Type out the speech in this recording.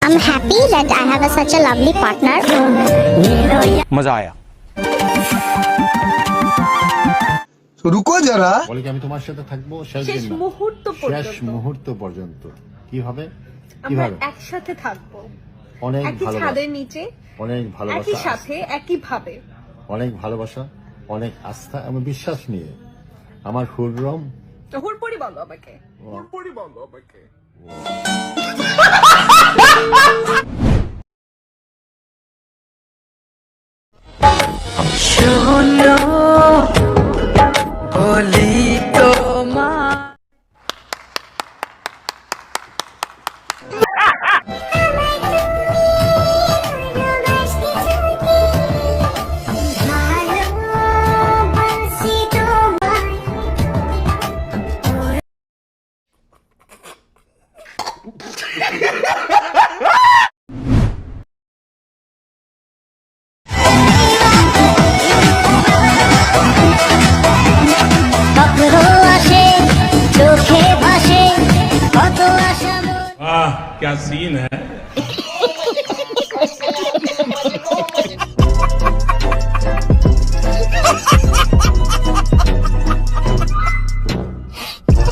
I'm happy that I have such a lovely partner. मजा आया। रुको जरा বলে কি আমি তোমার সাথে থাকবো শেষ মুহূর্ত পর্যন্ত কিভাবে আমরা একসাথে থাকবো, অনেক একই ভালোবাসা, ছাদের নিচে, অনেক ভালোবাসা, একই সাথে, একই ভাবে, অনেক ভালোবাসা, অনেক আস্থা এবং বিশ্বাস নিয়ে আমার হুররম হুড়পড়ি বলো আমাকে, क्या सीन है।